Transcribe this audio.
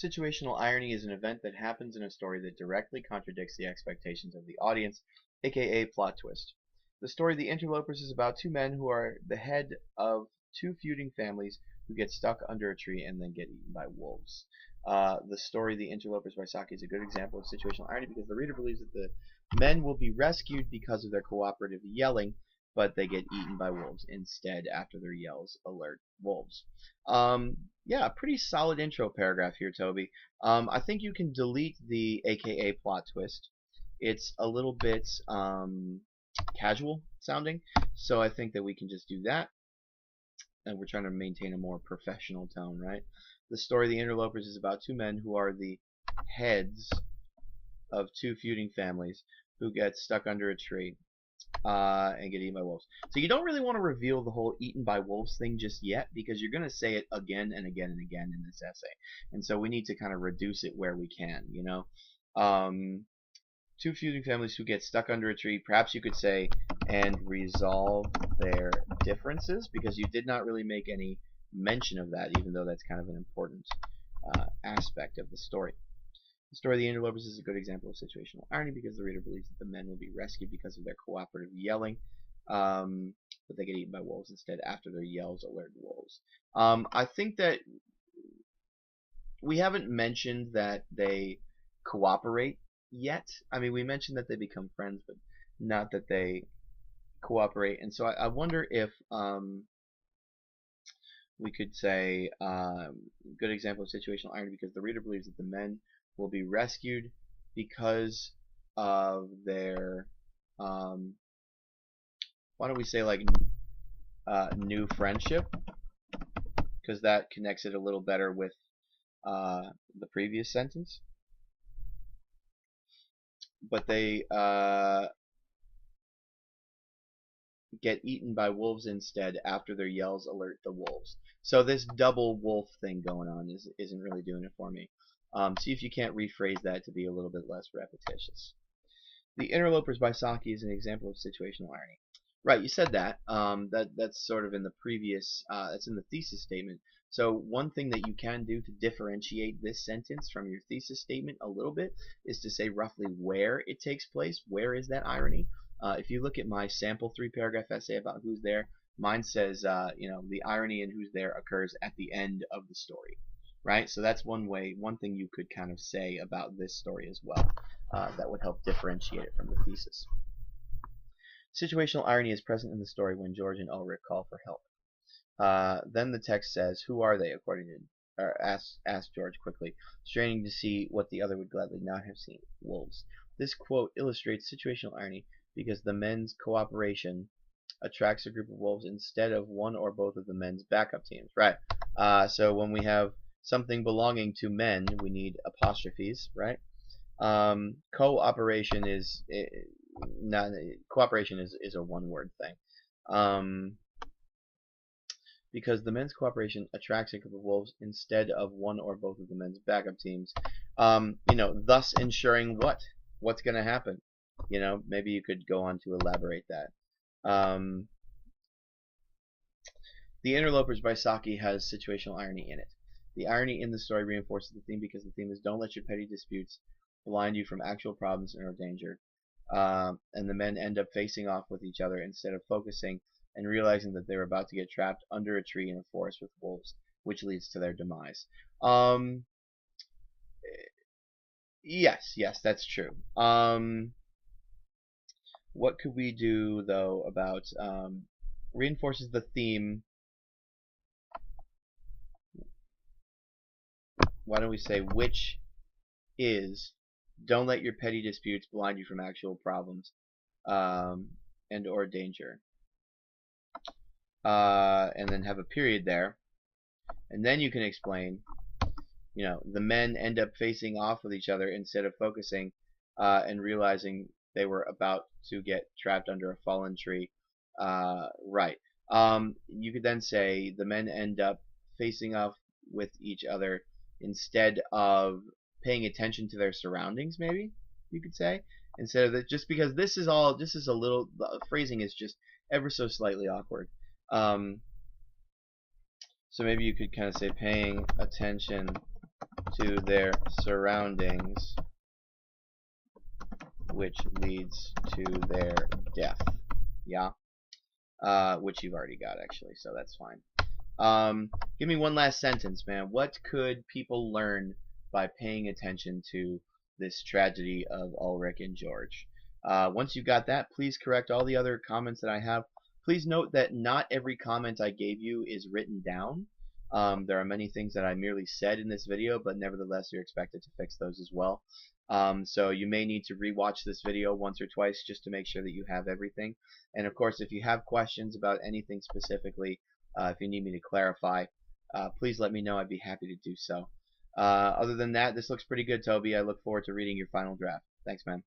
Situational irony is an event that happens in a story that directly contradicts the expectations of the audience, aka plot twist. The story The Interlopers is about two men who are the head of two feuding families who get stuck under a tree and then get eaten by wolves. The story The Interlopers by Saki is a good example of situational irony because the reader believes that the men will be rescued because of their cooperative yelling, but they get eaten by wolves instead after their yells alert wolves. Yeah, pretty solid intro paragraph here, Toby. I think you can delete the AKA plot twist. It's a little bit casual sounding, so I think that we can just do that. And we're trying to maintain a more professional tone, right? The story The Interlopers is about two men who are the heads of two feuding families who get stuck under a tree and get eaten by wolves. So you don't really want to reveal the whole eaten by wolves thing just yet because you're going to say it again and again and again in this essay. And so we need to kind of reduce it where we can, you know. Two feuding families who get stuck under a tree, perhaps you could say, and resolve their differences, because you did not really make any mention of that, even though that's kind of an important aspect of the story. The story The Interlopers is a good example of situational irony because the reader believes that the men will be rescued because of their cooperative yelling, but they get eaten by wolves instead after their yells alert wolves. I think that we haven't mentioned that they cooperate yet. I mean, we mentioned that they become friends, but not that they cooperate. And so I wonder if we could say good example of situational irony because the reader believes that the men will be rescued because of their why don't we say like new friendship, because that connects it a little better with the previous sentence. But they get eaten by wolves instead after their yells alert the wolves. So this double wolf thing going on isn't really doing it for me. See if you can't rephrase that to be a little bit less repetitious. The Interlopers by Saki is an example of situational irony. Right, you said that. That's sort of in the previous, that's in the thesis statement. So one thing that you can do to differentiate this sentence from your thesis statement a little bit is to say roughly where it takes place. Where is that irony? If you look at my sample 3-paragraph essay about who's there, mine says, you know, the irony in who's there occurs at the end of the story. Right? So that's one thing you could kind of say about this story as well. That would help differentiate it from the thesis. Situational irony is present in the story when George and Ulrich call for help. Then the text says, "Who are they?" according to, or asked George quickly, straining to see what the other would gladly not have seen: wolves. This quote illustrates situational irony because the men's cooperation attracts a group of wolves instead of one or both of the men's backup teams. Right. So when we have something belonging to men, we need apostrophes, right? Cooperation is cooperation is a one-word thing. Because the men's cooperation attracts a group of wolves instead of one or both of the men's backup teams. You know, thus ensuring what's going to happen. You know, maybe you could go on to elaborate that. The Interlopers by Saki has situational irony in it. The irony in the story reinforces the theme because the theme is don't let your petty disputes blind you from actual problems or danger. And the men end up facing off with each other instead of focusing and realizing that they're about to get trapped under a tree in a forest with wolves, which leads to their demise. Yes, that's true. What could we do, though, about reinforces the theme? Why don't we say which is don't let your petty disputes blind you from actual problems and or danger. And then have a period there. And then you can explain, you know, the men end up facing off with each other instead of focusing and realizing they were about to get trapped under a fallen tree. Right. You could then say the men end up facing off with each other instead of paying attention to their surroundings, maybe you could say, instead of that, just because this is a little, the phrasing is just ever so slightly awkward. So maybe you could kind of say paying attention to their surroundings, which leads to their death. Yeah? Which you've already got, actually, so that's fine. Give me one last sentence, man. What could people learn by paying attention to this tragedy of Ulrich and George? Once you've got that, please correct all the other comments that I have. Please note that not every comment I gave you is written down. There are many things that I merely said in this video, but nevertheless you're expected to fix those as well. So you may need to rewatch this video once or twice just to make sure that you have everything. And of course, if you have questions about anything specifically, if you need me to clarify, please let me know. I'd be happy to do so. Other than that, this looks pretty good, Toby. I look forward to reading your final draft. Thanks, man.